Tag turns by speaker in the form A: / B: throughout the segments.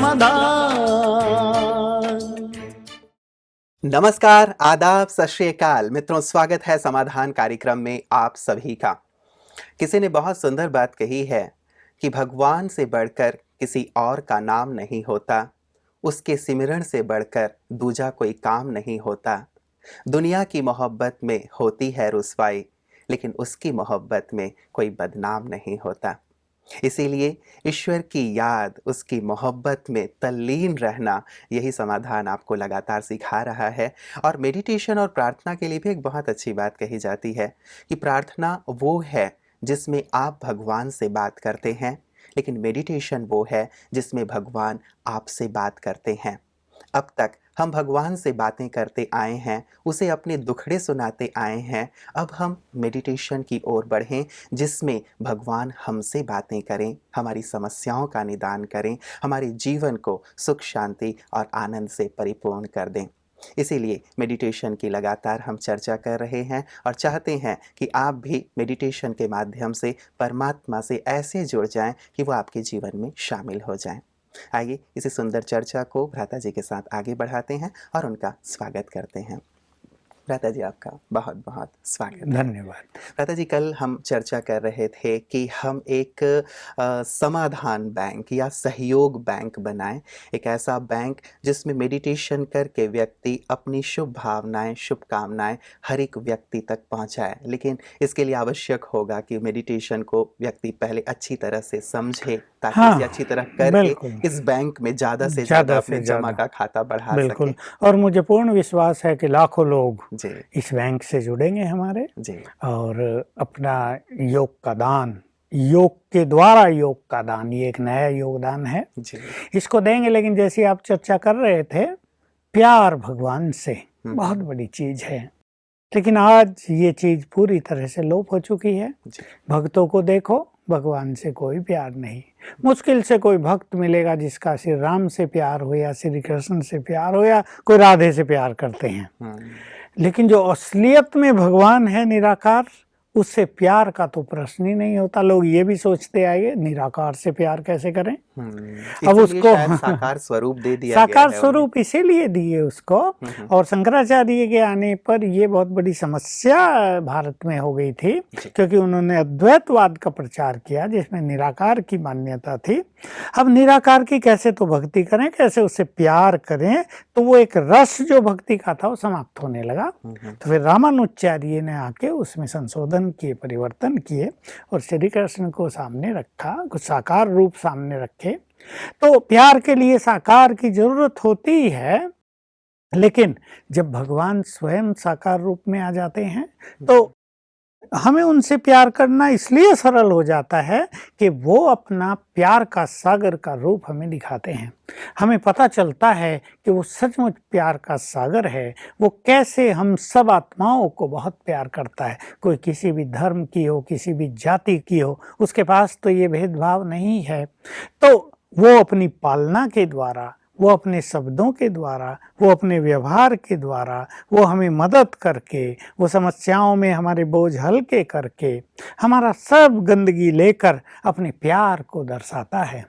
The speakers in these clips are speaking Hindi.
A: समाधान।
B: नमस्कार, आदाब, सत श्री अकाल मित्रों, स्वागत है समाधान कार्यक्रम में आप सभी का। किसी ने बहुत सुंदर बात कही है कि भगवान से बढ़कर किसी और का नाम नहीं होता, उसके सिमरन से बढ़कर दूजा कोई काम नहीं होता। दुनिया की मोहब्बत में होती है रुसवाई, लेकिन उसकी मोहब्बत में कोई बदनाम नहीं होता। इसीलिए ईश्वर की याद, उसकी मोहब्बत में तल्लीन रहना, यही समाधान आपको लगातार सिखा रहा है। और मेडिटेशन और प्रार्थना के लिए भी एक बहुत अच्छी बात कही जाती है कि प्रार्थना वो है जिसमें आप भगवान से बात करते हैं, लेकिन मेडिटेशन वो है जिसमें भगवान आपसे बात करते हैं। अब तक हम भगवान से बातें करते आए हैं, उसे अपने दुखड़े सुनाते आए हैं। अब हम मेडिटेशन की ओर बढ़ें जिसमें भगवान हमसे बातें करें, हमारी समस्याओं का निदान करें, हमारे जीवन को सुख, शांति और आनंद से परिपूर्ण कर दें। इसीलिए मेडिटेशन की लगातार हम चर्चा कर रहे हैं और चाहते हैं कि आप भी मेडिटेशन के माध्यम से परमात्मा से ऐसे जुड़ जाएं कि वो आपके जीवन में शामिल हो जाएं। आइए इसी सुंदर चर्चा को भ्राता जी के साथ आगे बढ़ाते हैं और उनका स्वागत करते हैं। भ्राता जी, आपका बहुत बहुत स्वागत।
C: धन्यवाद।
B: भ्राता जी, कल हम चर्चा कर रहे थे कि हम एक समाधान बैंक या सहयोग बैंक बनाएं, एक ऐसा बैंक जिसमें मेडिटेशन करके व्यक्ति अपनी शुभ भावनाएं, शुभकामनाएं हर एक व्यक्ति तक पहुंचाए। लेकिन इसके लिए आवश्यक होगा कि मेडिटेशन को व्यक्ति पहले अच्छी तरह से समझे, ताकि इसे अच्छी तरह करके इस बैंक में ज़्यादा से ज़्यादा अपने जमा का खाता बढ़ा सके।
C: और मुझे पूर्ण विश्वास है कि लाखों लोग इस बैंक से जुड़ेंगे हमारे और अपना योग का दान, योग के द्वारा योग का दान, ये एक नया योगदान है, इसको देंगे। लेकिन जैसे आप चर्चा कर रहे थे, प्यार भगवान से बहुत बड़ी चीज है, लेकिन आज ये चीज पूरी तरह से लोप हो चुकी है। भक्तों को देखो, भगवान से कोई प्यार नहीं। मुश्किल से कोई भक्त मिलेगा जिसका श्री राम से प्यार हो या श्री कृष्ण से प्यार हो या कोई राधे से प्यार करते हैं। लेकिन जो असलियत में भगवान है निराकार, उससे प्यार का तो प्रश्न ही नहीं होता। लोग ये भी सोचते आए निराकार से प्यार कैसे करें। अब उसको
B: साकार स्वरूप दे दिया,
C: साकार स्वरूप इसीलिए दिए उसको। और शंकराचार्य के आने पर ये बहुत बड़ी समस्या भारत में हो गई थी, क्योंकि उन्होंने अद्वैतवाद का प्रचार किया जिसमें निराकार की मान्यता थी। अब निराकार की कैसे तो भक्ति करें, कैसे उससे प्यार करें, तो वो एक रस जो भक्ति का था वो समाप्त होने लगा। तो फिर रामानुजाचार्य ने आके उसमें संशोधन किए, परिवर्तन किए और श्री कृष्ण को सामने रखा, कुछ साकार रूप सामने रखे। तो प्यार के लिए साकार की जरूरत होती है, लेकिन जब भगवान स्वयं साकार रूप में आ जाते हैं तो हमें उनसे प्यार करना इसलिए सरल हो जाता है कि वो अपना प्यार का सागर का रूप हमें दिखाते हैं। हमें पता चलता है कि वो सचमुच प्यार का सागर है। वो कैसे हम सब आत्माओं को बहुत प्यार करता है। कोई किसी भी धर्म की हो, किसी भी जाति की हो, उसके पास तो ये भेदभाव नहीं है। तो वो अपनी पालना के द्वारा, वो अपने शब्दों के द्वारा, वो अपने व्यवहार के द्वारा, वो हमें मदद करके, वो समस्याओं में हमारे बोझ हल्के करके, हमारा सब गंदगी लेकर अपने प्यार को दर्शाता है।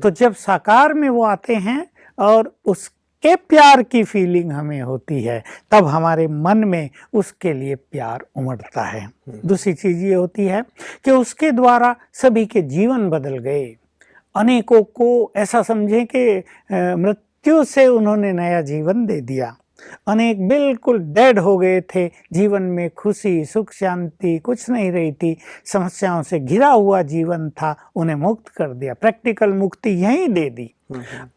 C: तो जब साकार में वो आते हैं और उसके प्यार की फीलिंग हमें होती है, तब हमारे मन में उसके लिए प्यार उमड़ता है। दूसरी चीज़ ये होती है कि उसके द्वारा सभी के जीवन बदल गए। अनेकों को ऐसा समझें कि मृत्यु से उन्होंने नया जीवन दे दिया। अनेक बिल्कुल डेड हो गए थे, जीवन में खुशी, सुख, शांति कुछ नहीं रही थी, समस्याओं से घिरा हुआ जीवन था, उन्हें मुक्त कर दिया, प्रैक्टिकल मुक्ति यहीं दे दी।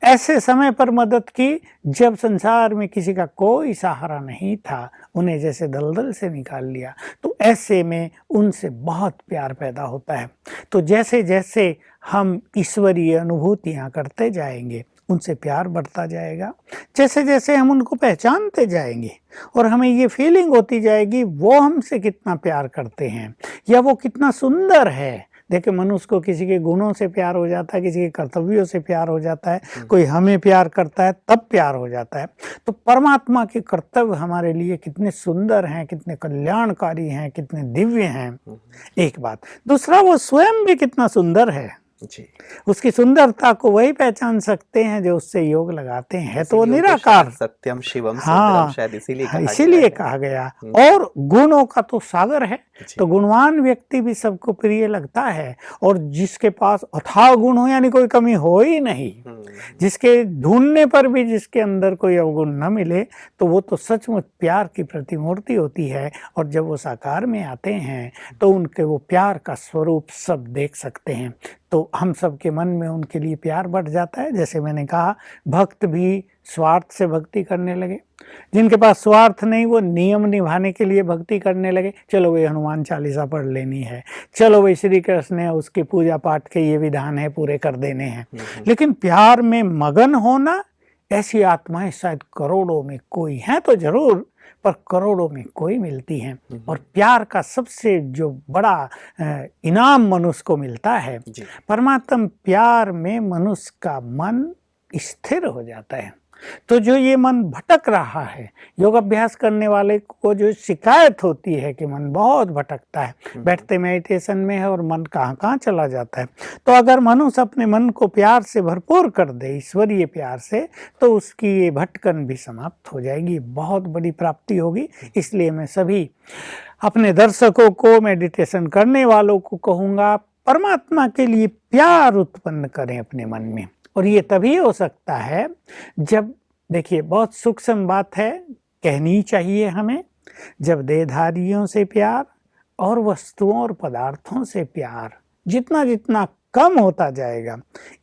C: ऐसे समय पर मदद की जब संसार में किसी का कोई सहारा नहीं था, उन्हें जैसे दलदल से निकाल लिया। तो ऐसे में उनसे बहुत प्यार पैदा होता है। तो जैसे जैसे हम ईश्वरीय अनुभूतियाँ करते जाएंगे, उनसे प्यार बढ़ता जाएगा। जैसे जैसे हम उनको पहचानते जाएंगे और हमें ये फीलिंग होती जाएगी वो हमसे कितना प्यार करते हैं या वो कितना सुंदर है। देखिए, मनुष्य को किसी के गुणों से प्यार हो जाता है, किसी के कर्तव्यों से प्यार हो जाता है, कोई हमें प्यार करता है तब प्यार हो जाता है। तो परमात्मा के कर्तव्य हमारे लिए कितने सुंदर हैं, कितने कल्याणकारी हैं, कितने दिव्य हैं, एक बात। दूसरा, वो स्वयं भी कितना सुंदर है।
B: जी।
C: उसकी सुंदरता को वही पहचान सकते हैं जो उससे योग लगाते हैं। तो वो
B: इसीलिए उनको
C: निराकार,
B: शायद सत्यम शिवम सुंदरम
C: हाँ,
B: शायद इसीलिए
C: हाँ,
B: कहा
C: इसीलिए
B: गया है।
C: कहा गया। और गुणों का तो सागर है,
B: जी।
C: तो गुणवान व्यक्ति भी सबको प्रिय लगता है। और जिसके पास अथाह गुण हो, यानी कोई कमी हो ही नहीं, जिसके ढूंढने पर भी जिसके अंदर कोई अवगुण न मिले, तो वो तो सचमुच प्यार की प्रतिमूर्ति होती है। और जब वो साकार में आते हैं तो उनके वो प्यार का स्वरूप सब देख सकते हैं। तो हम सब के मन में उनके लिए प्यार बढ़ जाता है। जैसे मैंने कहा, भक्त भी स्वार्थ से भक्ति करने लगे। जिनके पास स्वार्थ नहीं, वो नियम निभाने के लिए भक्ति करने लगे। चलो भाई हनुमान चालीसा पढ़ लेनी है, चलो भाई श्री कृष्ण है, उसके पूजा पाठ के ये विधान है, पूरे कर देने हैं। लेकिन प्यार में मगन होना, ऐसी आत्माएं शायद करोड़ों में कोई हैं तो जरूर, पर करोड़ों में कोई मिलती हैं। और प्यार का सबसे जो बड़ा इनाम मनुष्य को मिलता है, परमात्म प्यार में मनुष्य का मन स्थिर हो जाता है। तो जो ये मन भटक रहा है, योग अभ्यास करने वाले को जो शिकायत होती है कि मन बहुत भटकता है, बैठते मेडिटेशन में है और मन कहाँ कहाँ चला जाता है, तो अगर मनुष्य अपने मन को प्यार से भरपूर कर दे, ईश्वरीय प्यार से, तो उसकी ये भटकन भी समाप्त हो जाएगी, बहुत बड़ी प्राप्ति होगी। इसलिए मैं सभी अपने दर्शकों को, मेडिटेशन करने वालों को कहूँगा, परमात्मा के लिए प्यार उत्पन्न करें अपने मन में। और ये तभी हो सकता है जब, देखिए बहुत सूक्ष्म बात है, कहनी चाहिए हमें, जब देहधारियों से प्यार और वस्तुओं और पदार्थों से प्यार जितना जितना कम होता जाएगा,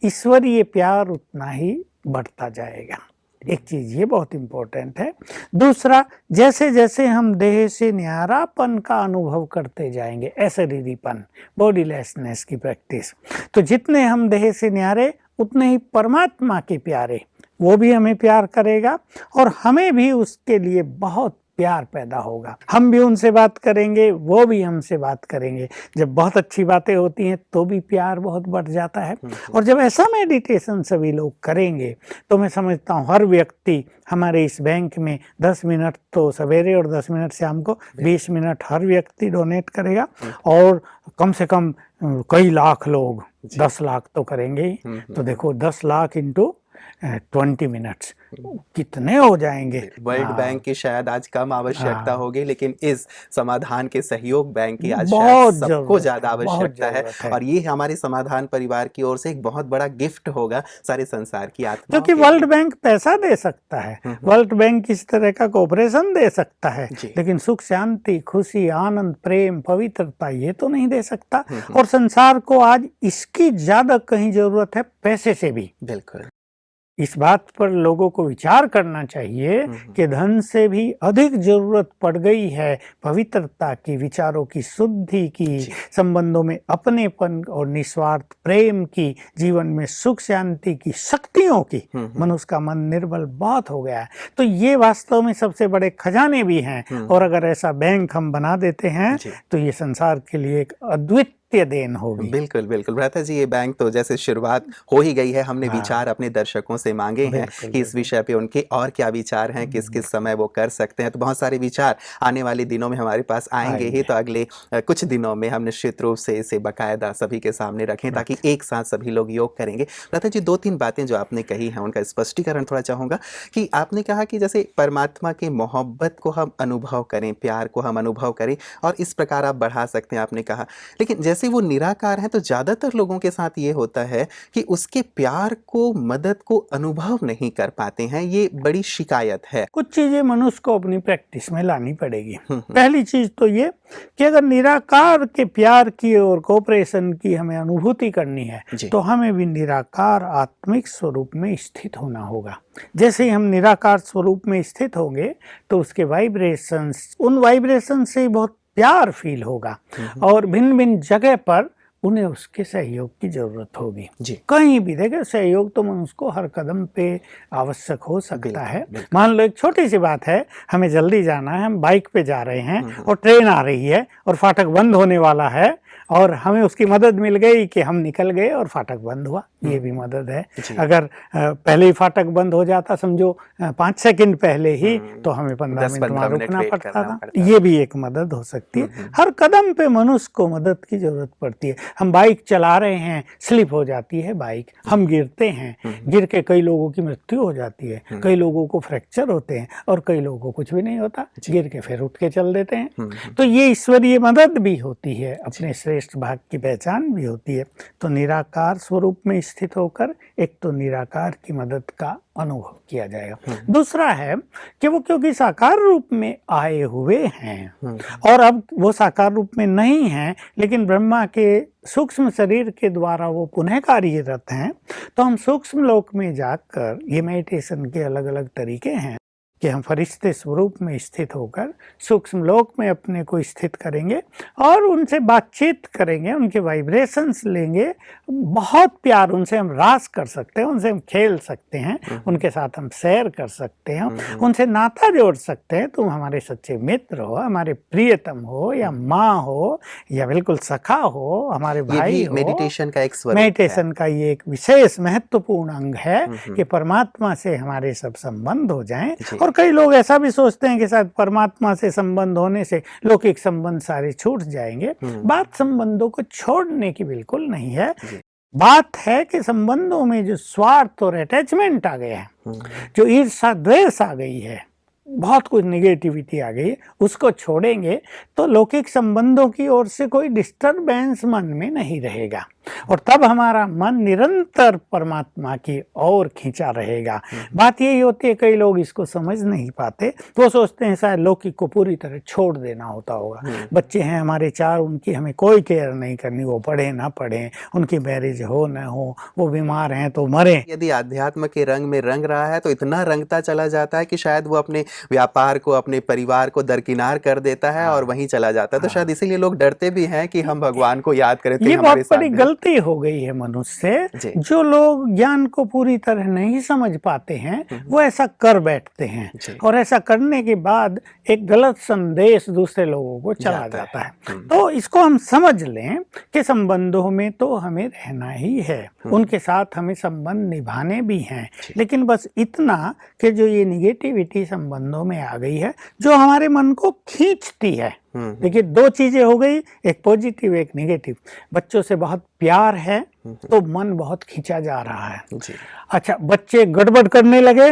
C: ईश्वरीय प्यार उतना ही बढ़ता जाएगा। एक चीज ये बहुत इंपॉर्टेंट है। दूसरा, जैसे जैसे हम देह से न्यारापन का अनुभव करते जाएंगे, असरीरीपन, बॉडीलेसनेस की प्रैक्टिस, तो जितने हम देह से न्यारे उतने ही परमात्मा के प्यारे, वो भी हमें प्यार करेगा और हमें भी उसके लिए बहुत प्यार पैदा होगा। हम भी उनसे बात करेंगे, वो भी हमसे बात करेंगे। जब बहुत अच्छी बातें होती हैं तो भी प्यार बहुत बढ़ जाता है। और जब ऐसा मेडिटेशन सभी लोग करेंगे तो मैं समझता हूँ हर व्यक्ति, हमारे इस बैंक में 10 मिनट तो सवेरे और 10 मिनट शाम को, 20 मिनट हर व्यक्ति डोनेट करेगा, और कम से कम कई लाख लोग 10 लाख तो करेंगे ही। तो देखो 10 लाख इंटू 20 मिनट्स कितने हो जाएंगे।
B: वर्ल्ड बैंक की शायद आज कम आवश्यकता होगी, लेकिन इस समाधान के सहयोग बैंक की आज शायद सबको ज्यादा आवश्यकता है। और ये हमारे समाधान परिवार की ओर से एक बहुत बड़ा गिफ्ट होगा सारे संसार की आत्माओं,
C: क्योंकि वर्ल्ड बैंक पैसा दे सकता है, वर्ल्ड बैंक इस तरह का कोऑपरेशन दे सकता है, लेकिन सुख, शांति, खुशी, आनंद, प्रेम, पवित्रता ये तो नहीं दे सकता। और संसार को आज इसकी ज्यादा कहीं जरूरत है, पैसे से भी।
B: बिल्कुल,
C: इस बात पर लोगों को विचार करना चाहिए कि धन से भी अधिक जरूरत पड़ गई है पवित्रता की, विचारों की शुद्धि की, संबंधों में अपनेपन और निस्वार्थ प्रेम की, जीवन में सुख शांति की, शक्तियों की। मनुष्य का मन निर्बल बहुत हो गया है। तो ये वास्तव में सबसे बड़े खजाने भी हैं। और अगर ऐसा बैंक हम बना देते हैं तो ये संसार के लिए एक अद्वितीय देन होगी।
B: बिल्कुल बिल्कुल भ्राता जी, ये बैंक तो जैसे शुरुआत हो ही गई है। हमने विचार अपने दर्शकों से मांगे हैं कि इस विषय पे उनके और क्या विचार हैं, किस किस समय वो कर सकते हैं। तो बहुत सारे विचार आने वाले दिनों में हमारे पास आएंगे ही। तो अगले कुछ दिनों में हम निश्चित रूप से इसे बाकायदा सभी के सामने रखें ताकि एक साथ सभी लोग योग करेंगे। भ्राता जी, 2-3 बातें जो आपने कही हैं उनका स्पष्टीकरण थोड़ा चाहूँगा। कि आपने कहा कि जैसे परमात्मा की मोहब्बत को हम अनुभव करें, प्यार को हम अनुभव करें, और इस प्रकार आप बढ़ा सकते हैं, आपने कहा। लेकिन जैसे वो निराकार है तो ज्यादातर लोगों के साथ ये होता है कि उसके प्यार को, मदद को अनुभव नहीं कर पाते हैं। ये बड़ी शिकायत है।
C: कुछ चीजें मनुष्य को अपनी प्रैक्टिस में लानी पड़ेगी। पहली चीज तो ये कि अगर निराकार के प्यार की और कोऑपरेशन की हमें अनुभूति करनी है तो हमें भी निराकार आत्मिक स्वरूप में स्थित होना होगा। जैसे ही हम निराकार स्वरूप में स्थित होंगे तो उसके वाइब्रेशंस, उन वाइब्रेशन से बहुत प्यार फील होगा। और भिन्न भिन्न जगह पर उन्हें उसके सहयोग की जरूरत होगी। कहीं भी देखे सहयोग तो मनुष्य को हर कदम पे आवश्यक हो सकता है। मान लो एक छोटी सी बात है, हमें जल्दी जाना है, हम बाइक पे जा रहे हैं और ट्रेन आ रही है और फाटक बंद होने वाला है, और हमें उसकी मदद मिल गई कि हम निकल गए और फाटक बंद हुआ। ये भी मदद है।
B: जी।
C: अगर पहले ही फाटक बंद हो जाता समझो 5 सेकंड पहले ही, तो हमें 15 मिनट वहाँ
B: 10-15 मिनट
C: रुकना
B: वेट
C: पड़ता
B: करना
C: था।
B: पड़ता
C: ये भी एक मदद हो सकती है। हर कदम पे मनुष्य को मदद की जरूरत पड़ती है। हम बाइक चला रहे हैं, स्लिप हो जाती है बाइक, हम गिरते हैं, गिर के कई लोगों की मृत्यु हो जाती है, कई लोगों को फ्रैक्चर होते हैं और कई लोगों को कुछ भी नहीं होता, गिर के फिर उठ के चल देते हैं। तो ये ईश्वरीय मदद भी होती है, अपने श्रेष्ठ भाग की पहचान भी होती है। तो निराकार स्वरूप में स्थित होकर एक तो निराकार की मदद का अनुभव किया जाएगा। दूसरा है कि वो क्योंकि साकार रूप में आए हुए हैं और अब वो साकार रूप में नहीं हैं, लेकिन ब्रह्मा के सूक्ष्म शरीर के द्वारा वो पुनः कार्यरत हैं, तो हम सूक्ष्म लोक में जाकर, ये मेडिटेशन के अलग अलग तरीके हैं कि हम फरिश्ते स्वरूप में स्थित होकर सूक्ष्म लोक में अपने को स्थित करेंगे और उनसे बातचीत करेंगे, उनके वाइब्रेशंस लेंगे, बहुत प्यार उनसे हम रास कर सकते हैं, उनसे हम खेल सकते हैं, उनके साथ हम शेयर कर सकते हैं, उनसे नाता जोड़ सकते हैं। तुम हमारे सच्चे मित्र हो, हमारे प्रियतम हो या माँ हो या बिल्कुल सखा हो, हमारे भाई हो।
B: मेडिटेशन का एक स्वरूप है।
C: मेडिटेशन का ये एक विशेष महत्वपूर्ण अंग है कि परमात्मा से हमारे सब संबंध हो जाएं। और कई लोग ऐसा भी सोचते हैं कि शायद परमात्मा से संबंध होने से लौकिक संबंध सारे छूट जाएंगे। बात संबंधों को छोड़ने की बिल्कुल नहीं है। बात है कि संबंधों में जो स्वार्थ और अटैचमेंट आ गया है, जो ईर्ष्या द्वेष आ गई है, बहुत कुछ निगेटिविटी आ गई है, उसको छोड़ेंगे तो लौकिक संबंधों की ओर से कोई डिस्टरबेंस मन में नहीं रहेगा और तब हमारा मन निरंतर परमात्मा की ओर खींचा रहेगा। बात यही होती है, कई लोग इसको समझ नहीं पाते, तो वो सोचते हैं शायद लौकिक को पूरी तरह छोड़ देना होता होगा। बच्चे हैं हमारे 4, उनकी हमें कोई केयर नहीं करनी, वो पढ़े ना पढ़े, उनकी मैरिज हो न हो, वो बीमार हैं तो मरे।
B: यदि अध्यात्म के रंग में रंग रहा है तो इतना रंगता चला जाता है कि शायद वो अपने व्यापार को, अपने परिवार को दरकिनार कर देता है और वहीं चला जाता है। तो शायद इसीलिए लोग डरते भी हैं कि हम भगवान को याद करें।
C: ये बहुत बड़ी गलती हो गई है मनुष्य से। जो लोग ज्ञान को पूरी तरह नहीं समझ पाते हैं, वो ऐसा कर बैठते हैं और ऐसा करने के बाद एक गलत संदेश दूसरे लोगों को चला जाता है। तो इसको हम समझ लें कि संबंधों में तो हमें रहना ही है, उनके साथ हमें संबंध निभाने भी हैं, लेकिन बस इतना कि जो ये निगेटिविटी संबंधों में आ गई है, जो हमारे मन को खींचती है। देखिए 2 चीजें हो गई, एक पॉजिटिव एक नेगेटिव। बच्चों से बहुत प्यार है तो मन बहुत खींचा जा रहा है। अच्छा, बच्चे गड़बड़ करने लगे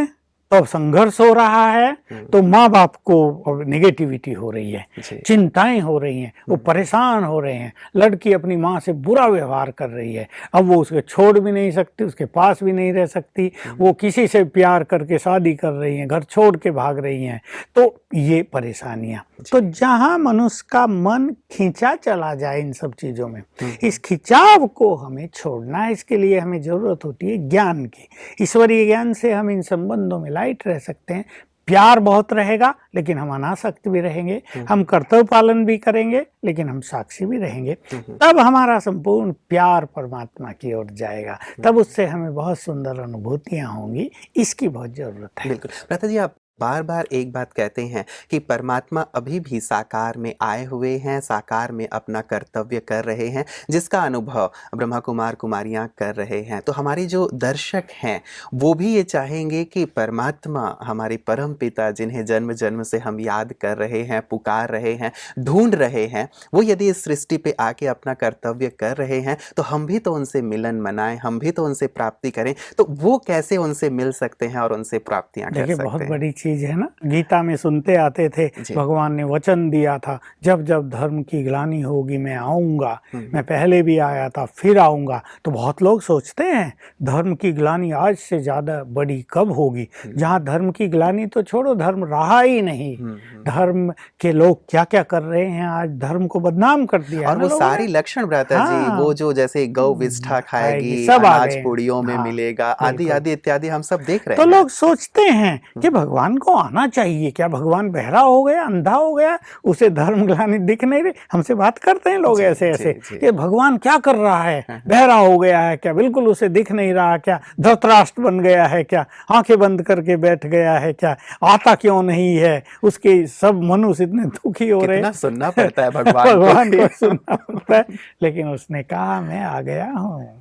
C: तो संघर्ष हो रहा है, तो माँ बाप को नेगेटिविटी हो रही है, चिंताएं हो रही हैं, वो परेशान हो रहे हैं। लड़की अपनी माँ से बुरा व्यवहार कर रही है, अब वो उसके छोड़ भी नहीं सकती, उसके पास भी नहीं रह सकती, वो किसी से प्यार करके शादी कर रही हैं, घर छोड़ के भाग रही हैं। तो ये परेशानियां, तो जहां मनुष्य का मन खींचा चला जाए इन सब चीजों में, इस खिंचाव को हमें छोड़ना है। इसके लिए हमें जरूरत होती है ज्ञान की। ईश्वरीय ज्ञान से हम इन संबंधों में लाइट रह सकते हैं। प्यार बहुत रहेगा लेकिन हम अनासक्त भी रहेंगे, हम कर्तव्य पालन भी करेंगे लेकिन हम साक्षी भी रहेंगे। तब हमारा संपूर्ण प्यार परमात्मा की ओर जाएगा, तब उससे हमें बहुत सुंदर अनुभूतियां होंगी। इसकी बहुत जरूरत है।
B: बिल्कुल। भ्राता जी, आप बार बार एक बात कहते हैं कि परमात्मा अभी भी साकार में आए हुए हैं, साकार में अपना कर्तव्य कर रहे हैं, जिसका अनुभव ब्रह्मा कुमार कुमारियां कर रहे हैं। तो हमारे जो दर्शक हैं वो भी ये चाहेंगे कि परमात्मा, हमारे परम पिता, जिन्हें जन्म जन्म से हम याद कर रहे हैं, पुकार रहे हैं, ढूंढ रहे हैं, वो यदि इस सृष्टि पे आके अपना कर्तव्य कर रहे हैं तो हम भी तो उनसे मिलन मनाएं, हम भी तो उनसे प्राप्ति करें। तो वो कैसे उनसे मिल सकते हैं और उनसे प्राप्तियां कर सकते हैं?
C: बहुत बड़ी चीज है ना। गीता में सुनते आते थे, भगवान ने वचन दिया था, जब जब धर्म की ग्लानि होगी मैं आऊंगा, मैं पहले भी आया था फिर आऊंगा। तो बहुत लोग सोचते हैं धर्म की ग्लानि आज से ज्यादा बड़ी कब होगी। जहाँ धर्म की ग्लानि तो छोड़ो, धर्म रहा ही नहीं। धर्म के लोग क्या क्या कर रहे हैं, आज धर्म को बदनाम कर दिया।
B: और वो सारी लक्षण भ्राता जी, वो जो जैसे गौ विष्ठा खाएगी, अनाज पुड़ियों में मिलेगा, आदि आदि इत्यादि हम सब देख रहे हैं।
C: तो लोग सोचते हैं कि भगवान भगवान को आना चाहिए। क्या भगवान बहरा हो गया, अंधा हो गया, उसे धर्म ग्लानि दिख नहीं रही? हमसे बात करते हैं लोग ऐसे ऐसे कि भगवान क्या कर रहा है, बहरा हो गया है क्या, बिल्कुल उसे दिख नहीं रहा क्या, धृतराष्ट्र बन गया है क्या, आंखें बंद करके बैठ गया है क्या, आता क्यों नहीं है, उसके सब मनुष्य इतने दुखी हो रहे हैं।
B: सुनना पड़ता है भगवान
C: को सुनना पड़ता है। लेकिन उसने कहा मैं आ गया हूँ,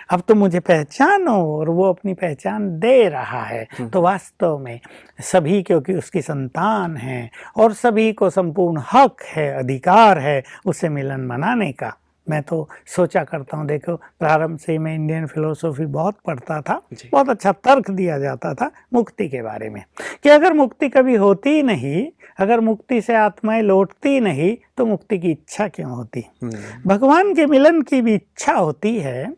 C: अब तो मुझे पहचानो, और वो अपनी पहचान दे रहा है। तो वास्तव में सभी, क्योंकि उसकी संतान है और सभी को संपूर्ण हक है, अधिकार है उससे मिलन मनाने का। मैं तो सोचा करता हूँ, देखो प्रारंभ से मैं इंडियन फिलोसॉफी बहुत पढ़ता था, बहुत अच्छा तर्क दिया जाता था मुक्ति के बारे में, कि अगर मुक्ति कभी होती ही नहीं, अगर मुक्ति से आत्माएं लौटती नहीं, तो मुक्ति की इच्छा क्यों होती? भगवान के मिलन की भी इच्छा होती है,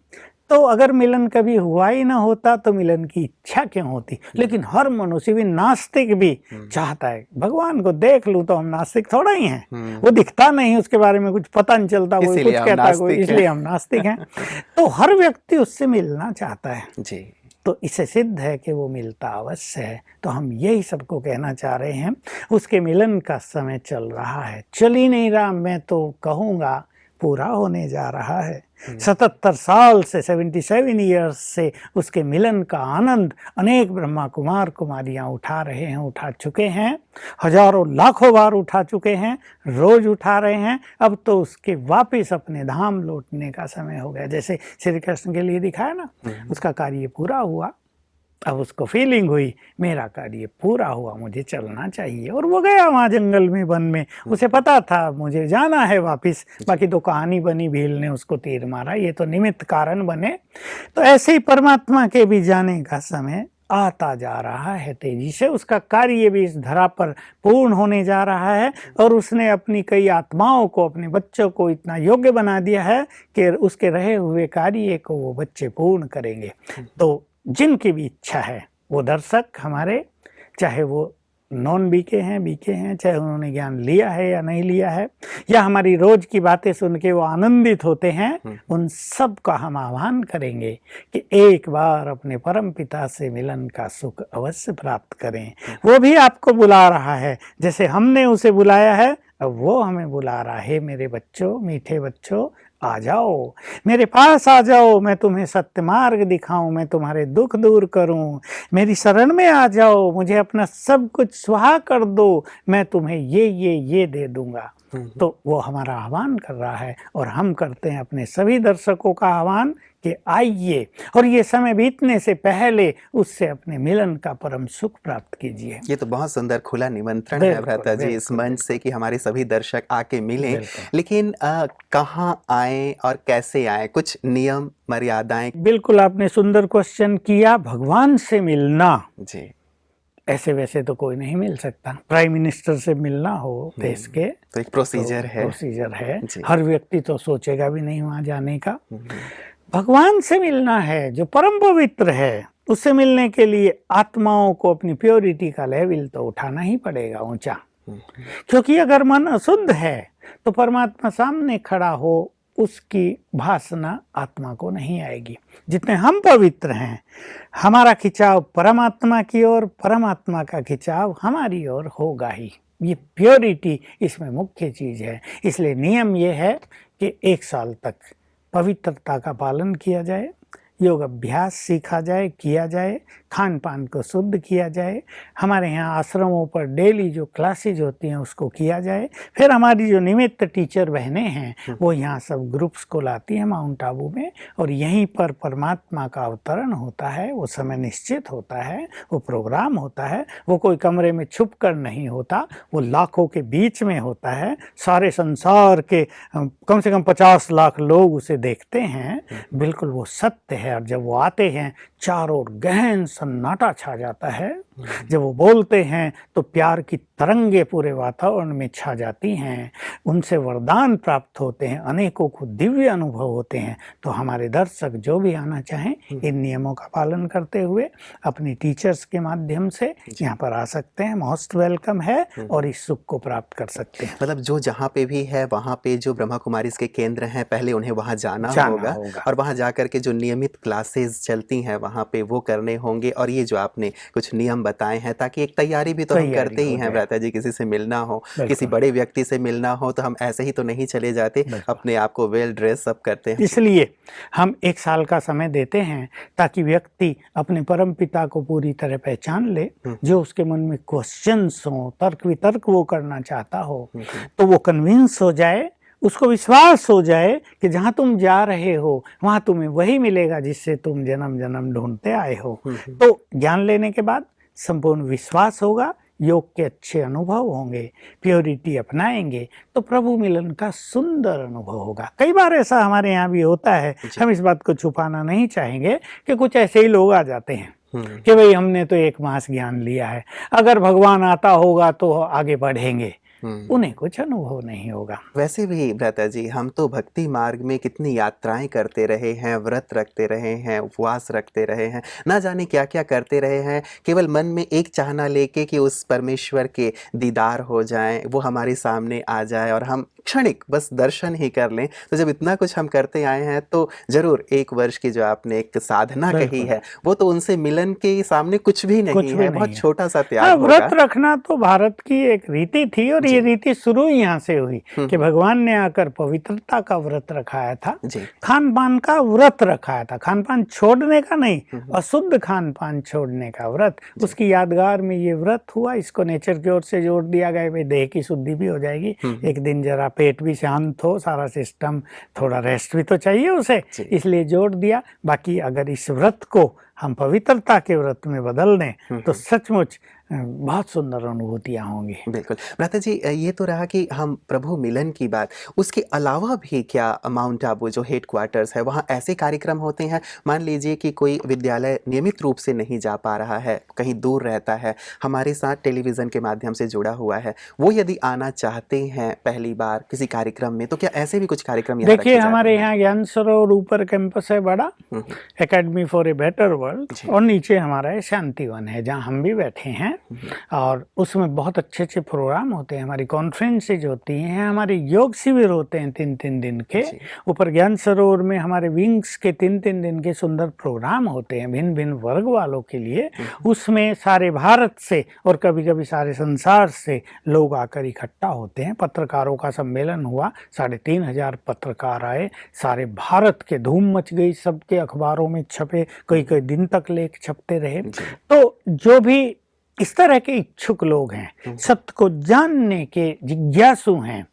C: तो अगर मिलन कभी हुआ ही ना होता तो मिलन की इच्छा क्यों होती? लेकिन हर मनुष्य भी, नास्तिक भी चाहता है भगवान को देख लूं, तो हम नास्तिक थोड़ा ही हैं, वो दिखता नहीं, उसके बारे में कुछ पता नहीं चलता, कोई कुछ कहता है, कोई, इसलिए हम नास्तिक हैं। तो हर व्यक्ति उससे मिलना चाहता है जी। तो इससे सिद्ध है कि वो मिलता अवश्य है। तो हम यही सबको कहना चाह रहे हैं, उसके मिलन का समय चल रहा है, चल ही नहीं रहा, मैं तो कहूँगा पूरा होने जा रहा है। 77 साल से, 77 ईयर्स से उसके मिलन का आनंद अनेक ब्रह्मा कुमार कुमारियां उठा रहे हैं, उठा चुके हैं, हजारों लाखों बार उठा चुके हैं, रोज उठा रहे हैं। अब तो उसके वापस अपने धाम लौटने का समय हो गया। जैसे श्री कृष्ण के लिए दिखाया ना, उसका कार्य पूरा हुआ, अब उसको फीलिंग हुई मेरा कार्य पूरा हुआ, मुझे चलना चाहिए, और वो गया वहाँ जंगल में, वन में, उसे पता था मुझे जाना है वापस। बाकी तो कहानी बनी, भील ने उसको तीर मारा, ये तो निमित्त कारण बने। तो ऐसे ही परमात्मा के भी जाने का समय आता जा रहा है तेजी से, उसका कार्य भी इस धरा पर पूर्ण होने जा रहा है, और उसने अपनी कई आत्माओं को, अपने बच्चों को इतना योग्य बना दिया है कि उसके रहे हुए कार्य को वो बच्चे पूर्ण करेंगे। तो जिनकी भी इच्छा है, वो दर्शक हमारे, चाहे वो नॉन बीके हैं, चाहे उन्होंने ज्ञान लिया है या नहीं लिया है, या हमारी रोज की बातें सुन के वो आनंदित होते हैं, उन सब का हम आह्वान करेंगे कि एक बार अपने परम पिता से मिलन का सुख अवश्य प्राप्त करें। वो भी आपको बुला रहा है, जैसे हमने उसे बुलाया है, अब वो हमें बुला रहा है। मेरे बच्चों, मीठे बच्चों, आ जाओ मेरे पास, आ जाओ, मैं तुम्हें सत्य मार्ग दिखाऊं, मैं तुम्हारे दुख दूर करूं, मेरी शरण में आ जाओ, मुझे अपना सब कुछ सुहा कर दो, मैं तुम्हें ये दे दूंगा। तो वो हमारा आह्वान कर रहा है, और हम करते हैं अपने सभी दर्शकों का आह्वान कि आइए, और ये समय बीतने से पहले उससे अपने मिलन का परम सुख प्राप्त कीजिए।
B: ये तो बहुत सुंदर खुला निमंत्रण है भ्राता जी इस मंच से कि हमारे सभी दर्शक आके मिलें। लेकिन कहाँ आए और कैसे आए, कुछ नियम मर्यादाएं?
C: बिल्कुल, आपने सुंदर क्वेश्चन किया। भगवान से मिलना
B: जी,
C: ऐसे वैसे तो कोई नहीं मिल सकता। प्राइम मिनिस्टर से मिलना हो देश के,
B: तो एक प्रोसीजर
C: है, हर व्यक्ति तो सोचेगा भी नहीं वहां जाने का। भगवान से मिलना है जो परम पवित्र है, उससे मिलने के लिए आत्माओं को अपनी प्योरिटी का लेवल तो उठाना ही पड़ेगा ऊंचा, क्योंकि अगर मन अशुद्ध है तो परमात्मा सामने खड़ा हो, उसकी भासना आत्मा को नहीं आएगी। जितने हम पवित्र हैं, हमारा खिंचाव परमात्मा की ओर, परमात्मा का खिंचाव हमारी ओर होगा ही। ये प्योरिटी इसमें मुख्य चीज है। इसलिए नियम ये है कि 1 साल तक पवित्रता का पालन किया जाए, योग अभ्यास सीखा जाए, किया जाए, खान पान को शुद्ध किया जाए, हमारे यहाँ आश्रमों पर डेली जो क्लासेज होती हैं उसको किया जाए। फिर हमारी जो निमित्त टीचर बहनें हैं वो यहाँ सब ग्रुप्स को लाती हैं माउंट आबू में, और यहीं पर परमात्मा का अवतरण होता है। वो समय निश्चित होता है, वो प्रोग्राम होता है, वो कोई कमरे में छुप कर नहीं होता, वो लाखों के बीच में होता है। सारे संसार के कम से कम 50 लाख लोग उसे देखते हैं। बिल्कुल वो सत्य है। और जब वो आते हैं चारों ओर गहन सन्नाटा छा जाता है। जब वो बोलते हैं तो प्यार की तरंगे पूरे वातावरण में छा जाती हैं। उनसे वरदान प्राप्त होते हैं, अनेकों को दिव्य अनुभव होते हैं। तो हमारे दर्शक जो भी आना चाहें इन नियमों का पालन करते हुए अपनी टीचर्स के माध्यम से यहाँ पर आ सकते हैं। मोस्ट वेलकम है और इस सुख को प्राप्त कर सकते हैं।
B: मतलब जो जहाँ पे भी है वहाँ पे जो ब्रह्मा कुमारीज के केंद्र हैं, पहले उन्हें वहाँ जाना होगा और वहाँ जाकर के जो नियमित क्लासेस चलती हैं वहाँ पे वो करने होंगे। और ये जो आपने कुछ नियम हम बताए हैं, ताकि एक तैयारी भी तो हम
C: तैयारी
B: करते ही
C: हो
B: हैं
C: जाए।
B: भ्राता जी, किसी से मिलना हो, किसी
C: बिल्कुल।
B: बड़े व्यक्ति से मिलना हो तो हम ऐसे ही तो नहीं चले जाते,
C: बिल्कुल।
B: अपने आप को वेल ड्रेस अप करते हैं।
C: इसलिए हम 1 साल का समय देते हैं ताकि व्यक्ति अपने परम पिता को पूरी तरह पहचान ले, जो उसके मन में क्वेश्चंस हो, तर्क वितर्क वो करना चाहता हो, तो वो कन्विंस हो जाए, उसको विश्वास हो जाए कि जहाँ तुम जा रहे हो वहाँ तुम्हें वही मिलेगा जिससे तुम जन्म जन्म ढूंढते आए हो। तो ज्ञान लेने के बाद संपूर्ण विश्वास होगा, योग के अच्छे अनुभव होंगे, प्योरिटी अपनाएंगे तो प्रभु मिलन का सुंदर अनुभव होगा। कई बार ऐसा हमारे यहाँ भी होता है, हम इस बात को छुपाना नहीं चाहेंगे कि कुछ ऐसे ही लोग आ जाते हैं कि भाई हमने तो 1 मास ज्ञान लिया है, अगर भगवान आता होगा तो आगे बढ़ेंगे, उन्हें कुछ अनुभव नहीं होगा।
B: वैसे भी भ्राता जी, हम तो भक्ति मार्ग में कितनी यात्राएं करते रहे हैं, व्रत रखते रहे हैं, उपवास रखते रहे हैं, ना जाने क्या क्या करते रहे हैं, केवल मन में एक चाहना लेके कि उस परमेश्वर के दीदार हो जाएं, वो हमारे सामने आ जाए और हम क्षणिक बस दर्शन ही कर लें। तो जब इतना कुछ हम करते आए हैं तो जरूर 1 वर्ष की जो आपने एक साधना कही है, वो तो उनसे मिलन के सामने कुछ भी नहीं है, बहुत छोटा सा त्याग होगा।
C: व्रत रखना तो भारत की एक रीति थी और ये रीति शुरू यहाँ से हुई कि भगवान ने आकर पवित्रता का व्रत रखाया था, खान पान का व्रत रखाया था, खान पान छोड़ने का नहीं, अशुद्ध खान पान छोड़ने का व्रत। उसकी यादगार में ये व्रत हुआ, इसको नेचर की ओर से जोड़ दिया गया, भाई देह की शुद्धि भी हो जाएगी, एक दिन जरा पेट भी शांत हो, सारा सिस्टम थोड़ा रेस्ट भी तो चाहिए उसे, इसलिए जोड़ दिया। बाकी अगर इस व्रत को हम पवित्रता के व्रत में बदल दें तो सचमुच बहुत सुंदर अनुभूतियाँ होंगी।
B: बिल्कुल भ्राता जी, ये तो रहा कि हम प्रभु मिलन की बात, उसके अलावा भी क्या माउंट आबू जो हेड क्वार्टर्स है वहाँ ऐसे कार्यक्रम होते हैं? मान लीजिए कि कोई विद्यालय नियमित रूप से नहीं जा पा रहा है, कहीं दूर रहता है, हमारे साथ टेलीविज़न के माध्यम से जुड़ा हुआ है, वो यदि आना चाहते हैं पहली बार किसी कार्यक्रम में, तो क्या ऐसे भी कुछ कार्यक्रम यहाँ
C: देखिए, हमारे यहाँ ज्ञान सरोवर ऊपर कैंपस है बड़ा, academy for a better world, और नीचे हमारा शांतिवन है जहाँ हम भी बैठे हैं, और उसमें बहुत अच्छे अच्छे प्रोग्राम होते हैं, हमारी कॉन्फ्रेंसेज होती हैं, हमारे योग शिविर होते हैं 3-3 दिन के। ऊपर ज्ञान सरोवर में हमारे विंग्स के 3-3 दिन के सुंदर प्रोग्राम होते हैं भिन्न भिन्न वर्ग वालों के लिए। उसमें सारे भारत से और कभी कभी सारे संसार से लोग आकर इकट्ठा होते हैं। पत्रकारों का सम्मेलन हुआ, 3,500 पत्रकार आए, सारे भारत के, धूम मच गई, सबके अखबारों में छपे, कई कई दिन तक लेख छपते रहे। तो जो भी इस तरह के इच्छुक लोग हैं, सत्य को जानने के जिज्ञासु हैं,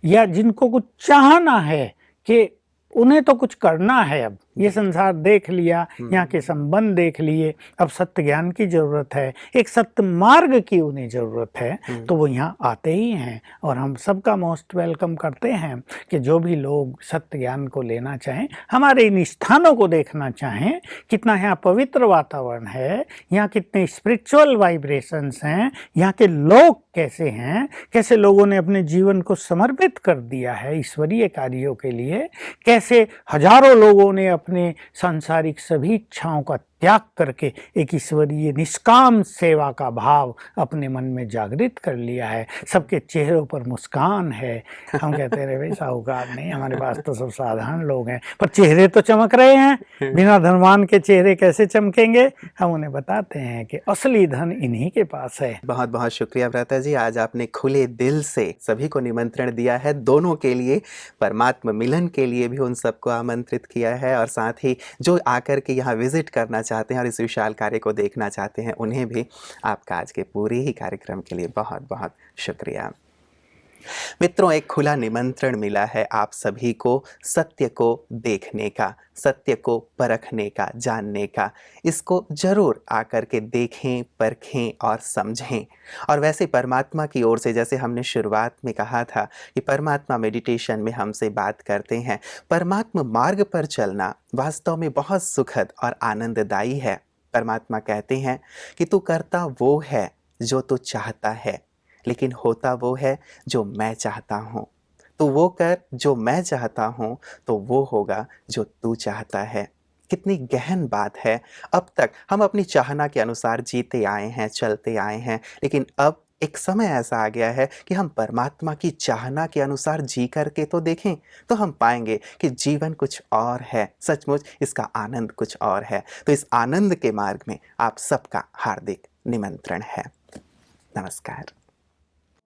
C: या जिनको कुछ चाहना है कि उन्हें तो कुछ करना है, अब ये संसार देख लिया, यहाँ के संबंध देख लिए, अब सत्य ज्ञान की जरूरत है, एक सत्य मार्ग की उन्हें जरूरत है, तो वो यहाँ आते ही हैं। और हम सबका मोस्ट वेलकम करते हैं कि जो भी लोग सत्य ज्ञान को लेना चाहें, हमारे इन स्थानों को देखना चाहें, कितना यहाँ पवित्र वातावरण है, यहाँ कितने स्पिरिचुअल वाइब्रेशंस हैं, यहाँ के लोग कैसे हैं, कैसे लोगों ने अपने जीवन को समर्पित कर दिया है ईश्वरीय कार्यों के लिए, कैसे हजारों लोगों ने अपने सांसारिक सभी इच्छाओं का त्याग करके एक ईश्वरीय निष्काम सेवा का भाव अपने मन में जागृत कर लिया है। सबके चेहरों पर मुस्कान है। हम कहते रहे भाई साहूकार नहीं, हमारे पास तो सब साधारण लोग हैं, पर चेहरे तो चमक रहे हैं। बिना धनवान के चेहरे कैसे चमकेंगे? हम उन्हें बताते हैं कि असली धन इन्हीं के पास है।
B: बहुत बहुत शुक्रिया भ्राता जी, आज आपने खुले दिल से सभी को निमंत्रण दिया है, दोनों के लिए, परमात्मा मिलन के लिए भी उन सबको आमंत्रित किया है, और साथ ही जो आकर के यहाँ विजिट करना चाहते हैं और इस विशाल कार्य को देखना चाहते हैं, उन्हें भी आपका आज के पूरे ही कार्यक्रम के लिए बहुत बहुत शुक्रिया। मित्रों, एक खुला निमंत्रण मिला है आप सभी को सत्य को देखने का, सत्य को परखने का, जानने का। इसको जरूर आकर के देखें, परखें और समझें। और वैसे परमात्मा की ओर से, जैसे हमने शुरुआत में कहा था कि परमात्मा मेडिटेशन में हमसे बात करते हैं, परमात्मा मार्ग पर चलना वास्तव में बहुत सुखद और आनंददायी है। परमात्मा कहते हैं कि तू करता वो है जो तू चाहता है, लेकिन होता वो है जो मैं चाहता हूँ। तो वो कर जो मैं चाहता हूँ, तो वो होगा जो तू चाहता है। कितनी गहन बात है। अब तक हम अपनी चाहना के अनुसार जीते आए हैं, चलते आए हैं, लेकिन अब एक समय ऐसा आ गया है कि हम परमात्मा की चाहना के अनुसार जी करके तो देखें, तो हम पाएंगे कि जीवन कुछ और है, सचमुच इसका आनंद कुछ और है। तो इस आनंद के मार्ग में आप सबका हार्दिक निमंत्रण है। नमस्कार।